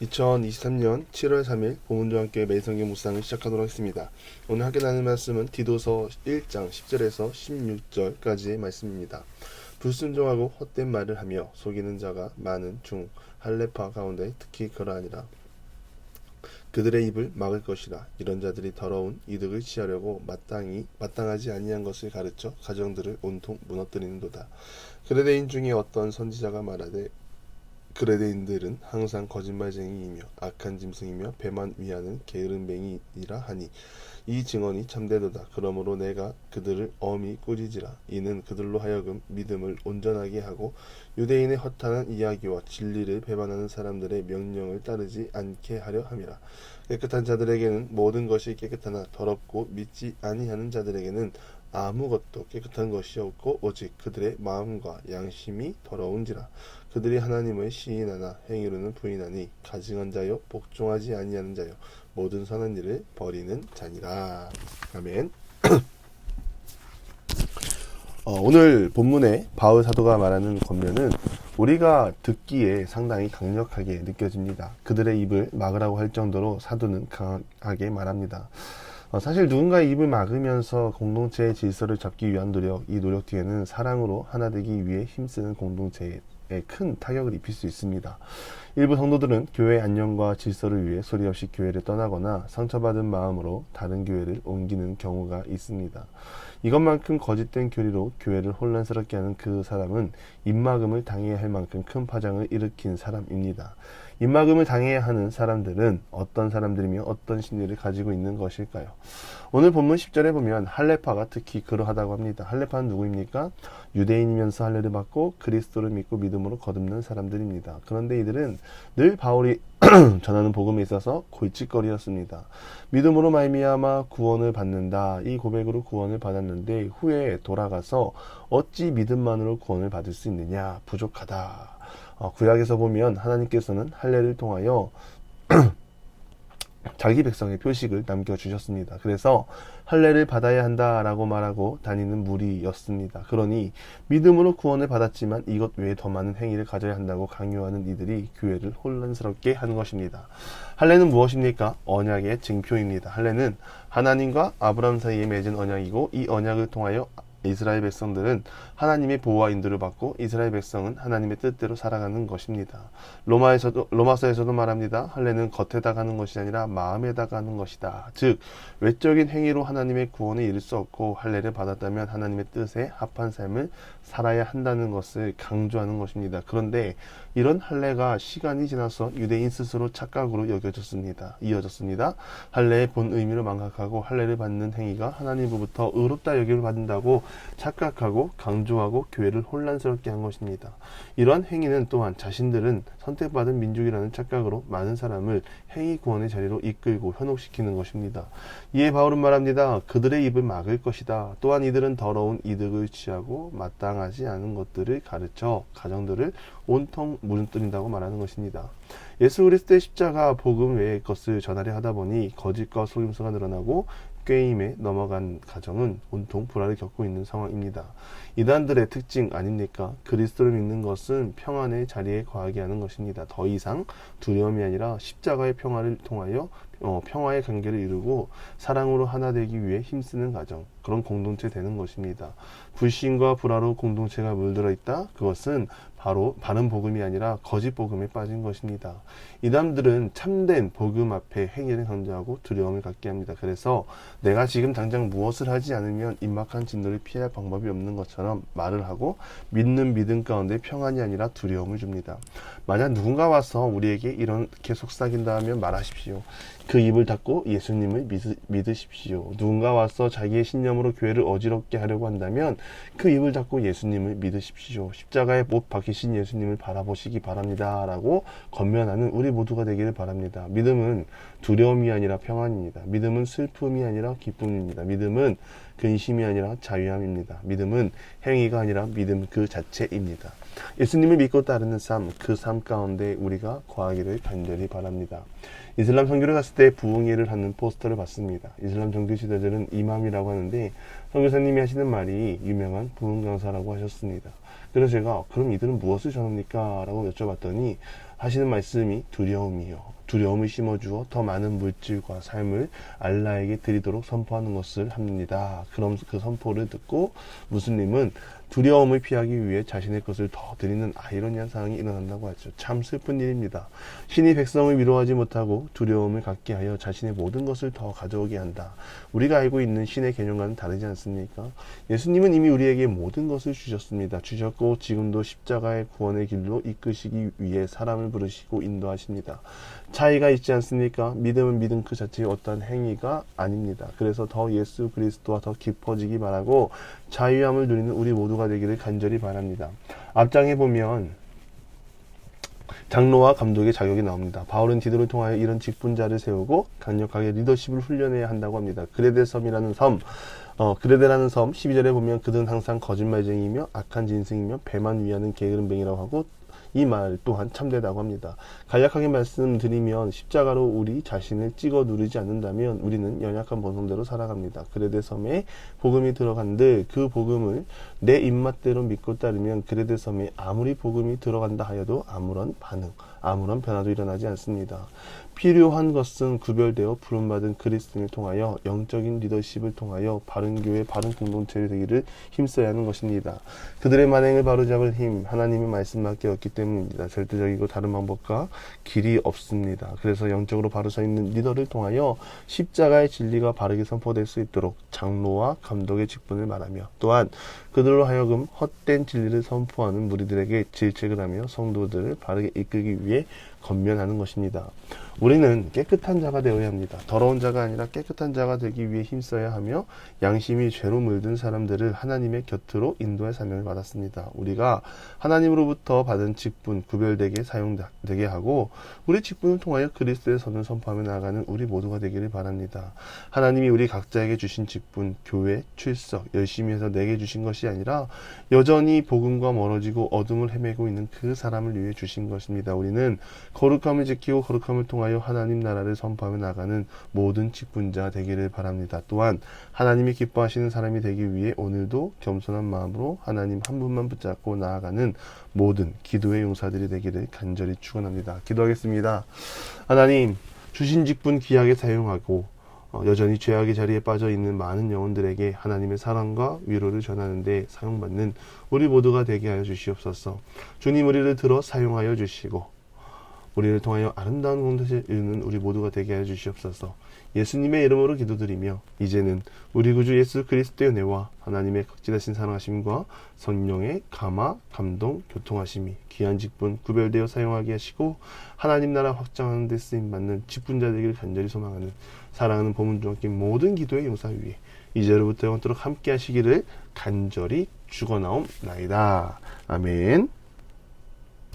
2023년 7월 3일 보문과 함께 매일성경 묵상을 시작하도록 하겠습니다. 오늘 함께 나눌 말씀은 디도서 1장 10절에서 16절까지의 말씀입니다. 불순종하고 헛된 말을 하며 속이는 자가 많은 중 할례파 가운데 특히 그러하니라. 그들의 입을 막을 것이라. 이런 자들이 더러운 이득을 취하려고 마땅하지 아니한 것을 가르쳐 가정들을 온통 무너뜨리는도다. 그레데인 중에 어떤 선지자가 말하되 그레데인들은 항상 거짓말쟁이이며 악한 짐승이며 배만 위하는 게으름뱅이니라 하니 이 증언이 참되도다. 그러므로 내가 그들을 엄히 꾸짖으라. 이는 그들로 하여금 믿음을 온전하게 하고 유대인의 허탄한 이야기와 진리를 배반하는 사람들의 명령을 따르지 않게 하려 함이라. 깨끗한 자들에게는 모든 것이 깨끗하나 더럽고 믿지 아니하는 자들에게는 아무것도 깨끗한 것이 없고 오직 그들의 마음과 양심이 더러운지라. 그들이 하나님을 시인하나 행위로는 부인하니 가증한 자요 복종하지 아니하는 자요 모든 선한 일을 버리는 자니라. 아멘. 오늘 본문에 바울 사도가 말하는 권면은 우리가 듣기에 상당히 강력하게 느껴집니다. 그들의 입을 막으라고 할 정도로 사도는 강하게 말합니다. 사실 누군가의 입을 막으면서 공동체의 질서를 잡기 위한 노력, 이 노력 뒤에는 사랑으로 하나 되기 위해 힘쓰는 공동체에 큰 타격을 입힐 수 있습니다. 일부 성도들은 교회의 안녕과 질서를 위해 소리 없이 교회를 떠나거나 상처받은 마음으로 다른 교회를 옮기는 경우가 있습니다. 이것만큼 거짓된 교리로 교회를 혼란스럽게 하는 그 사람은 입막음을 당해야 할 만큼 큰 파장을 일으킨 사람입니다. 입막음을 당해야 하는 사람들은 어떤 사람들이며 어떤 심리를 가지고 있는 것일까요? 오늘 본문 10절에 보면 할례파가 특히 그러하다고 합니다. 할례파는 누구입니까? 유대인이면서 할례를 받고 그리스도를 믿고 믿음으로 거듭난 사람들입니다. 그런데 이들은 늘 바울이 전하는 복음에 있어서 골칫거리였습니다. 믿음으로 말미암아 구원을 받는다. 이 고백으로 구원을 받았는데 후에 돌아가서 어찌 믿음만으로 구원을 받을 수 있느냐? 부족하다. 구약에서 보면 하나님께서는 할례를 통하여 자기 백성의 표식을 남겨주셨습니다. 그래서 할례를 받아야 한다라고 말하고 다니는 무리였습니다. 그러니 믿음으로 구원을 받았지만 이것 외에 더 많은 행위를 가져야 한다고 강요하는 이들이 교회를 혼란스럽게 하는 것입니다. 할례는 무엇입니까? 언약의 증표입니다. 할례는 하나님과 아브라함 사이에 맺은 언약이고 이 언약을 통하여 이스라엘 백성들은 하나님의 보호와 인도를 받고 이스라엘 백성은 하나님의 뜻대로 살아가는 것입니다. 로마서에서도 말합니다. 할례는 겉에다가 하는 것이 아니라 마음에다가 하는 것이다. 즉 외적인 행위로 하나님의 구원에 이를 수 없고 할례를 받았다면 하나님의 뜻에 합한 삶을 살아야 한다는 것을 강조하는 것입니다. 그런데 이런 할례가 시간이 지나서 유대인 스스로 착각으로 이어졌습니다. 할례의 본 의미를 망각하고 할례를 받는 행위가 하나님으로부터 의롭다 여김을 받는다고 착각하고 강조하고 교회를 혼란스럽게 한 것입니다. 이러한 행위는 또한 자신들은 선택받은 민족이라는 착각으로 많은 사람을 행위 구원의 자리로 이끌고 현혹시키는 것입니다. 이에 바울은 말합니다. 그들의 입을 막을 것이다. 또한 이들은 더러운 이득을 취하고 마땅하지 않은 것들을 가르쳐 가정들을 온통 무너뜨린다고 말하는 것입니다. 예수 그리스도의 십자가 복음 외의 것을 전하려 하다 보니 거짓과 속임수가 늘어나고 꾀임에 넘어간 가정은 온통 불화를 겪고 있는 상황입니다. 이단들의 특징 아닙니까? 그리스도를 믿는 것은 평안의 자리에 거하게 하는 것입니다. 더 이상 두려움이 아니라 십자가의 평화를 통하여 평화의 관계를 이루고 사랑으로 하나 되기 위해 힘쓰는 가정, 그런 공동체 되는 것입니다. 불신과 불화로 공동체가 물들어 있다? 그것은 바로 바른 복음이 아니라 거짓 복음에 빠진 것입니다. 이단들은 참된 복음 앞에 행위를 강조하고 두려움을 갖게 합니다. 그래서 내가 지금 당장 무엇을 하지 않으면 임박한 진노를 피할 방법이 없는 것처럼 말을 하고 믿는 믿음 가운데 평안이 아니라 두려움을 줍니다. 만약 누군가 와서 우리에게 이렇게 속삭인다 하면 말하십시오. 그 입을 닫고 예수님을 믿으십시오. 누군가 와서 자기의 신념으로 교회를 어지럽게 하려고 한다면 그 입을 닫고 예수님을 믿으십시오. 십자가에 못 박히신 예수님을 바라보시기 바랍니다. 라고 권면하는 우리 모두가 되기를 바랍니다. 믿음은 두려움이 아니라 평안입니다. 믿음은 슬픔이 아니라 기쁨입니다. 믿음은 근심이 아니라 자유함입니다. 믿음은 행위가 아니라 믿음 그 자체입니다. 예수님을 믿고 따르는 삶, 그 삶 가운데 우리가 거하기를 간절히 바랍니다. 이슬람 선교를 갔을 때 부흥회를 하는 포스터를 봤습니다. 이슬람 종교 지도자들은 이맘이라고 하는데 선교사님이 하시는 말이 유명한 부흥 강사라고 하셨습니다. 그래서 제가 그럼 이들은 무엇을 전합니까? 라고 여쭤봤더니 하시는 말씀이 두려움이요. 두려움을 심어주어 더 많은 물질과 삶을 알라에게 드리도록 선포하는 것을 합니다. 그럼 그 선포를 듣고 무슬림은 두려움을 피하기 위해 자신의 것을 더 드리는 아이러니한 상황이 일어난다고 하죠. 참 슬픈 일입니다. 신이 백성을 위로하지 못하고 두려움을 갖게 하여 자신의 모든 것을 더 가져오게 한다. 우리가 알고 있는 신의 개념과는 다르지 않습니까? 예수님은 이미 우리에게 모든 것을 주셨습니다. 주셨고 지금도 십자가의 구원의 길로 이끄시기 위해 사람을 부르시고 인도하십니다. 차이가 있지 않습니까? 믿음은 믿음 그 자체의 어떠한 행위가 아닙니다. 그래서 더 예수 그리스도와 더 깊어지기 바라고 자유함을 누리는 우리 모두가 되기를 간절히 바랍니다. 앞장에 보면 장로와 감독의 자격이 나옵니다. 바울은 디도를 통하여 이런 직분자를 세우고 강력하게 리더십을 훈련해야 한다고 합니다. 그레데라는 섬 12절에 보면 그들은 항상 거짓말쟁이며 악한 진승이며 배만 위하는 게으름뱅이라고 하고 이 말 또한 참되다고 합니다. 간략하게 말씀드리면 십자가로 우리 자신을 찍어 누르지 않는다면 우리는 연약한 본성대로 살아갑니다. 그레데 섬에 복음이 들어간들 그 복음을 내 입맛대로 믿고 따르면 그레데 섬에 아무리 복음이 들어간다 하여도 아무런 반응, 아무런 변화도 일어나지 않습니다. 필요한 것은 구별되어 부름받은 그리스도인을 통하여 영적인 리더십을 통하여 바른 교회, 바른 공동체를 되기를 힘써야 하는 것입니다. 그들의 만행을 바로잡을 힘, 하나님의 말씀밖에 없기 때문입니다. 절대적이고 다른 방법과 길이 없습니다. 그래서 영적으로 바로 서 있는 리더를 통하여 십자가의 진리가 바르게 선포될 수 있도록 장로와 감독의 직분을 말하며 또한 그들로 하여금 헛된 진리를 선포하는 무리들에게 질책을 하며 성도들을 바르게 이끌기 위해 건면하는 것입니다. 우리는 깨끗한 자가 되어야 합니다. 더러운 자가 아니라 깨끗한 자가 되기 위해 힘써야 하며 양심이 죄로 물든 사람들을 하나님의 곁으로 인도할 사명을 받았습니다. 우리가 하나님으로부터 받은 직분 구별되게 사용되게 하고 우리 직분을 통하여 그리스도의 선을 선포하며 나아가는 우리 모두가 되기를 바랍니다. 하나님이 우리 각자에게 주신 직분, 교회, 출석, 열심히 해서 내게 주신 것이 아니라 여전히 복음과 멀어지고 어둠을 헤매고 있는 그 사람을 위해 주신 것입니다. 우리는 거룩함을 지키고 거룩함을 통하여 하나님 나라를 선포하며 나가는 모든 직분자 되기를 바랍니다. 또한 하나님이 기뻐하시는 사람이 되기 위해 오늘도 겸손한 마음으로 하나님 한 분만 붙잡고 나아가는 모든 기도의 용사들이 되기를 간절히 축원합니다. 기도하겠습니다. 하나님, 주신 직분 귀하게 사용하고 여전히 죄악의 자리에 빠져 있는 많은 영혼들에게 하나님의 사랑과 위로를 전하는 데 사용받는 우리 모두가 되게 하여 주시옵소서. 주님, 우리를 들어 사용하여 주시고 우리를 통하여 아름다운 공동체를 이루는 우리 모두가 되게 하여 주시옵소서. 예수님의 이름으로 기도드리며 이제는 우리 구주 예수 그리스도의 은혜와 하나님의 극진하신 사랑하심과 성령의 감화, 감동, 교통하심이 귀한 직분 구별되어 사용하게 하시고 하나님 나라 확장하는 데 쓰임받는 직분자 되기를 간절히 소망하는 사랑하는 보문중학교 모든 기도의 용사 위에 이제로부터 영원토록 함께 하시기를 간절히 축원하옵나이다. 아멘.